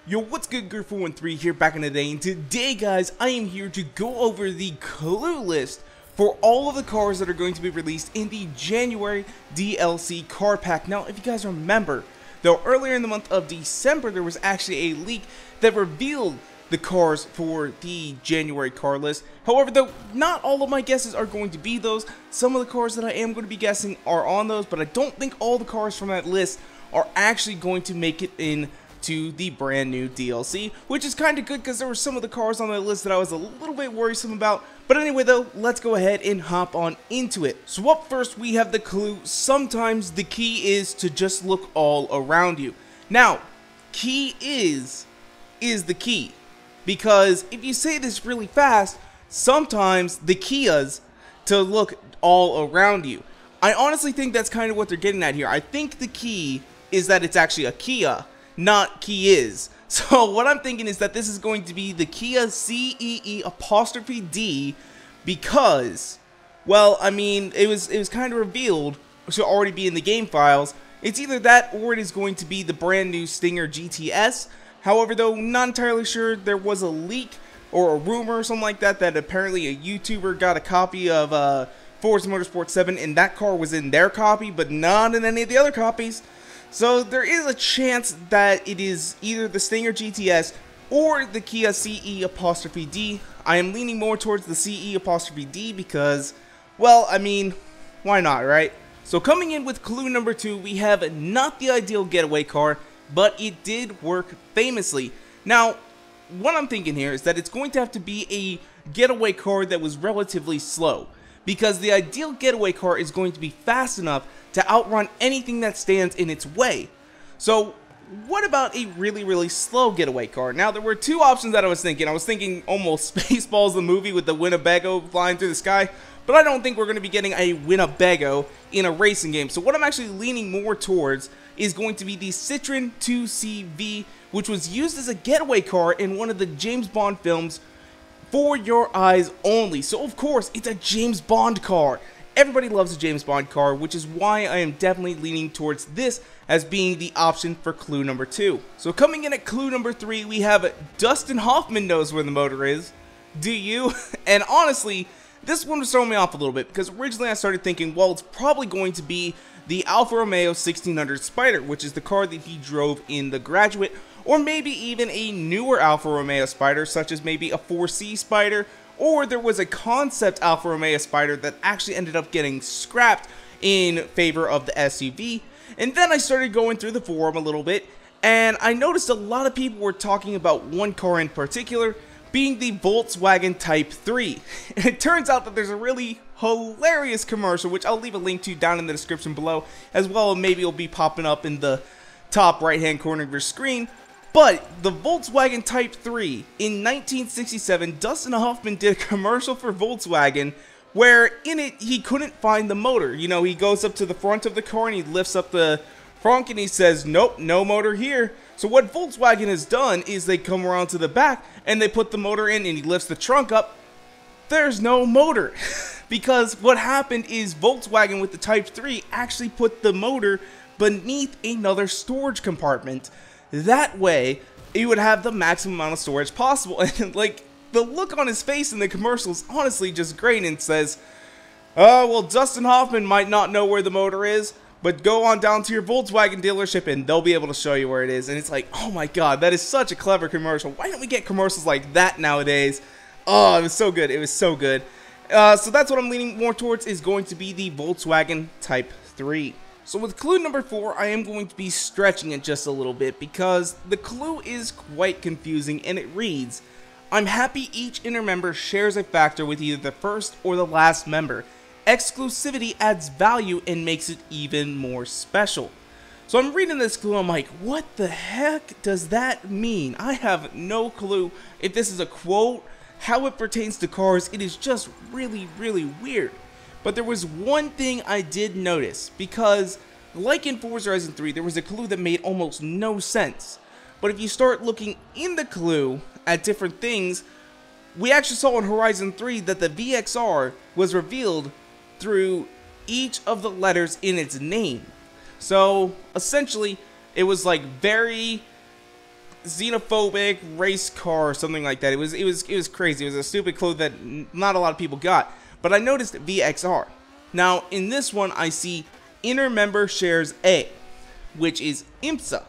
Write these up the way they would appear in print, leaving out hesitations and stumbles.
Yo, what's good, Group413 here back in the day, and today, guys, I am here to go over the clue list for all of the cars that are going to be released in the January DLC car pack. Now, if you guys remember, though, earlier in the month of December, there was actually a leak that revealed the cars for the January car list. However, though, not all of my guesses are going to be those. Some of the cars that I am going to be guessing are on those, but I don't think all the cars from that list are actually going to make it in to the brand new DLC, which is kind of good because there were some of the cars on the list that I was a little bit worrisome about. But anyway, though, let's go ahead and hop on into it. So up first, we have the clue. Sometimes the key is to just look all around you. Now, key is the key, because if you say this really fast, sometimes the key is to look all around you. I honestly think that's kind of what they're getting at here. I think the key is that it's actually a Kia, not key is. So what I'm thinking is that this is going to be the Kia CEE''D, because, well, I mean, it was kind of revealed to already be in the game files. It's either that or it is going to be the brand new Stinger GTS. However, though, not entirely sure. There was a leak or a rumor or something like that that apparently a YouTuber got a copy of Forza Motorsport 7 and that car was in their copy, but not in any of the other copies. So there is a chance that it is either the Stinger GTS or the Kia CE''D. I am leaning more towards the CE''D because, well, I mean, why not, right? So coming in with clue number 2, we have not the ideal getaway car, but it did work famously. Now, what I'm thinking here is that it's going to have to be a getaway car that was relatively slow, because the ideal getaway car is going to be fast enough to outrun anything that stands in its way. So what about a really slow getaway car? Now, there were two options that I was thinking. I was thinking almost Spaceballs the movie with the Winnebago flying through the sky, but I don't think we're going to be getting a Winnebago in a racing game. So what I'm actually leaning more towards is going to be the Citroen 2CV, which was used as a getaway car in one of the James Bond films, For Your Eyes Only. So of course, it's a James Bond car. Everybody loves a James Bond car, which is why I am definitely leaning towards this as being the option for clue number 2. So coming in at clue number 3, we have Dustin Hoffman knows where the motor is. Do you? And honestly, this one was throwing me off a little bit, because originally I started thinking, well, it's probably going to be the Alfa Romeo 1600 Spider, which is the car that he drove in The Graduate, or maybe even a newer Alfa Romeo Spider, such as maybe a 4C Spider, or there was a concept Alfa Romeo Spider that actually ended up getting scrapped in favor of the SUV. And then I started going through the forum a little bit, and I noticed a lot of people were talking about one car in particular, being the Volkswagen Type 3. And it turns out that there's a really hilarious commercial, which I'll leave a link to down in the description below, as well, maybe it'll be popping up in the top right hand corner of your screen. But the Volkswagen Type 3, in 1967, Dustin Hoffman did a commercial for Volkswagen where in it he couldn't find the motor. You know, he goes up to the front of the car and he lifts up the front and he says, nope, no motor here. So what Volkswagen has done is they come around to the back and they put the motor in, and he lifts the trunk up. There's no motor. Because what happened is Volkswagen with the Type 3 actually put the motor beneath another storage compartment. That way, you would have the maximum amount of storage possible. And like, the look on his face in the commercial is honestly just great, and says, oh, well, Dustin Hoffman might not know where the motor is, but go on down to your Volkswagen dealership and they'll be able to show you where it is. And it's like, oh my god, that is such a clever commercial. Why don't we get commercials like that nowadays? Oh, it was so good. It was so good. So that's what I'm leaning more towards, is going to be the Volkswagen Type 3. So with clue number 4, I am going to be stretching it just a little bit, because the clue is quite confusing, and it reads, I'm happy each inner member shares a factor with either the first or the last member. Exclusivity adds value and makes it even more special. So I'm reading this clue, I'm like, what the heck does that mean? I have no clue if this is a quote, how it pertains to cars. It is just really weird. But there was one thing I did notice, because like in Forza Horizon 3, there was a clue that made almost no sense. But if you start looking in the clue at different things, we actually saw in Horizon 3 that the VXR was revealed through each of the letters in its name. So essentially, it was like very xenophobic race car or something like that. It was crazy. It was a stupid code that not a lot of people got. But I noticed VXR. Now in this one I see Inner Member Shares A, which is IMSA,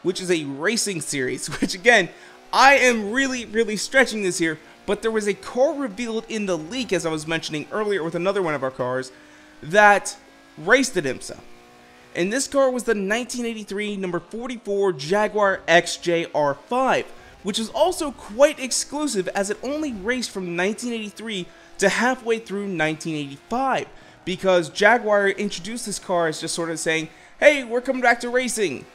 which is a racing series, which again, I am really stretching this here, but there was a car revealed in the leak, as I was mentioning earlier with another one of our cars, that raced at IMSA. And this car was the 1983 number 44 Jaguar XJR5, which is also quite exclusive as it only raced from 1983 to halfway through 1985, because Jaguar introduced this car as just sort of saying, hey, we're coming back to racing,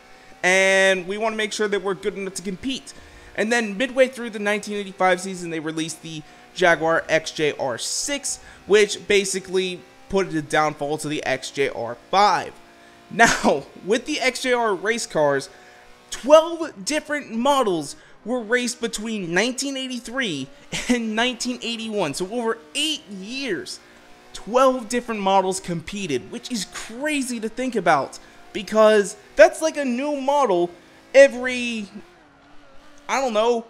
and we want to make sure that we're good enough to compete. And then midway through the 1985 season, they released the Jaguar XJR6, which basically put a downfall to the XJR5. Now, with the XJR race cars, 12 different models were raced between 1983 and 1981. So over 8 years, 12 different models competed, which is crazy to think about, because that's like a new model every, I don't know,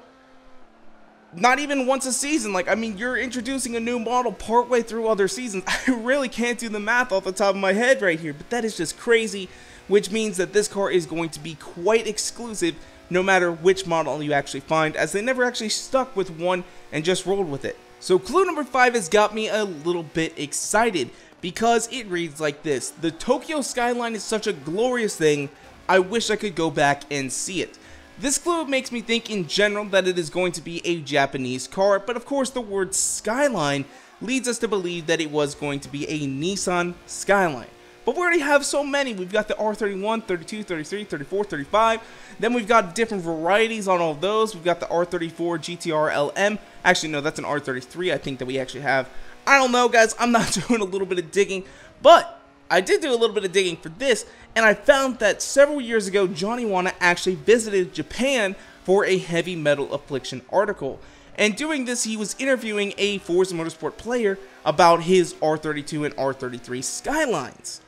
not even once a season. Like, I mean, you're introducing a new model partway through other seasons. I really can't do the math off the top of my head right here, but that is just crazy, which means that this car is going to be quite exclusive no matter which model you actually find, as they never actually stuck with one and just rolled with it. So clue number 5 has got me a little bit excited, because it reads like this: the Tokyo skyline is such a glorious thing, I wish I could go back and see it. This clue makes me think in general that it is going to be a Japanese car, but of course the word skyline leads us to believe that it was going to be a Nissan Skyline. But we already have so many. We've got the R31, 32, 33, 34, 35. Then we've got different varieties on all of those. We've got the R34 GTR LM. Actually, no, that's an R33 I think that we actually have. I don't know, guys. I'm not doing a little bit of digging, but I did do a little bit of digging for this, and I found that several years ago, Johniwanna actually visited Japan for a Heavy Metal Affliction article. And doing this, he was interviewing a Forza Motorsport player about his R32 and R33 Skylines.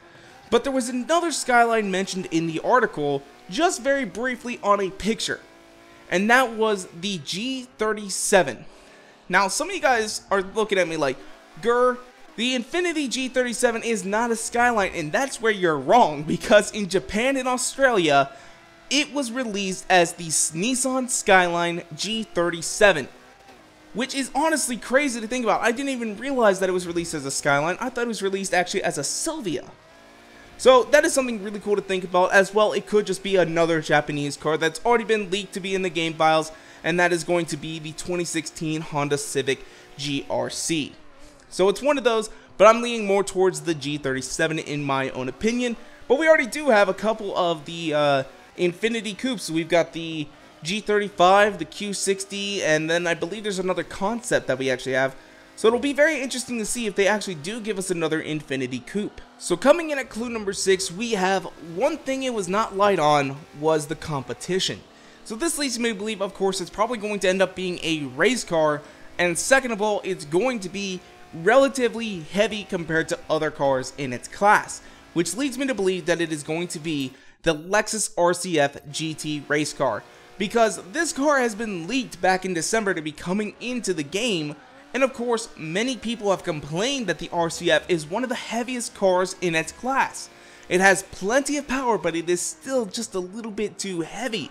But there was another Skyline mentioned in the article, just very briefly on a picture, and that was the G37. Now, some of you guys are looking at me like, Grr, the Infiniti G37 is not a Skyline, and that's where you're wrong, because in Japan and Australia, it was released as the Nissan Skyline G37, which is honestly crazy to think about. I didn't even realize that it was released as a Skyline. I thought it was released actually as a Silvia. So that is something really cool to think about. As well, it could just be another Japanese car that's already been leaked to be in the game files, and that is going to be the 2016 Honda Civic GRC. So it's one of those, but I'm leaning more towards the G37 in my own opinion. But we already do have a couple of the Infiniti coupes. So we've got the G35, the Q60, and then I believe there's another concept that we actually have. So it'll be very interesting to see if they actually do give us another Infiniti coupe. So coming in at clue number 6, we have one thing it was not light on was the competition. So this leads me to believe, of course, it's probably going to end up being a race car, and second of all, it's going to be relatively heavy compared to other cars in its class, which leads me to believe that it is going to be the Lexus RCF GT race car, because this car has been leaked back in December to be coming into the game. And of course, many people have complained that the RCF is one of the heaviest cars in its class. It has plenty of power, but it is still just a little bit too heavy.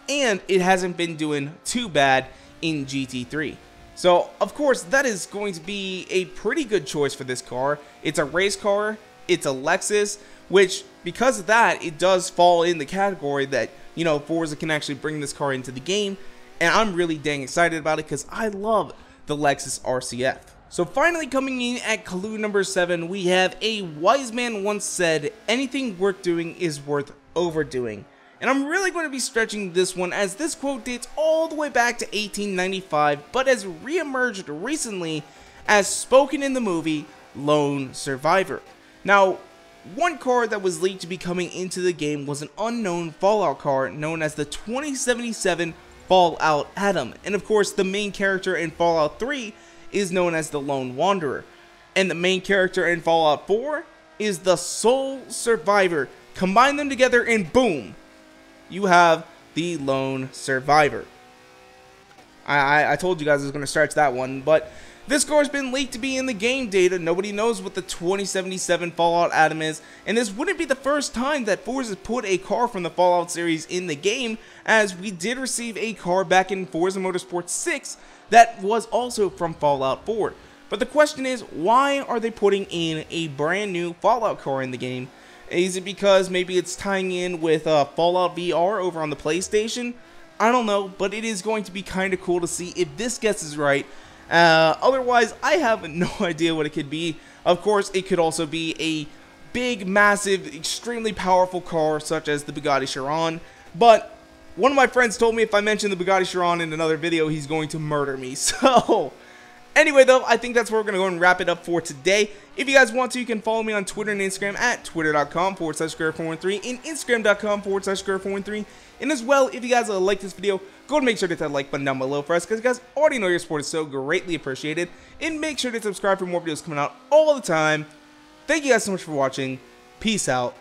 And it hasn't been doing too bad in GT3. So, of course, that is going to be a pretty good choice for this car. It's a race car, it's a Lexus, which, because of that, it does fall in the category that, you know, Forza can actually bring this car into the game. And I'm really dang excited about it because I love the Lexus RCF. So finally coming in at clue number 7, we have a wise man once said, anything worth doing is worth overdoing. And I'm really going to be stretching this one, as this quote dates all the way back to 1895, but has re-emerged recently as spoken in the movie Lone Survivor. Now, one car that was leaked to be coming into the game was an unknown Fallout car known as the 2077 Fallout Adam, and of course the main character in Fallout 3 is known as the Lone Wanderer, and the main character in Fallout 4 is the Sole Survivor. Combine them together and boom, you have the lone survivor. I told you guys I was going to start that one, but this car has been leaked to be in the game data. Nobody knows what the 2077 Fallout Atom is, and this wouldn't be the first time that Forza put a car from the Fallout series in the game, as we did receive a car back in Forza Motorsport 6 that was also from Fallout 4. But the question is, why are they putting in a brand new Fallout car in the game? Is it because maybe it's tying in with Fallout VR over on the PlayStation? I don't know, but it is going to be kind of cool to see if this guesses right. Otherwise, I have no idea what it could be. Of course, it could also be a big, massive, extremely powerful car such as the Bugatti Chiron. But one of my friends told me if I mention the Bugatti Chiron in another video, he's going to murder me. So anyway, though, I think that's where we're going to go and wrap it up for today. If you guys want to, you can follow me on Twitter and Instagram at twitter.com/Square413 and Instagram.com/Square413. And as well, if you guys like this video, go and make sure to hit that like button down below for us, because you guys already know your support is so greatly appreciated. And make sure to subscribe for more videos coming out all the time. Thank you guys so much for watching. Peace out.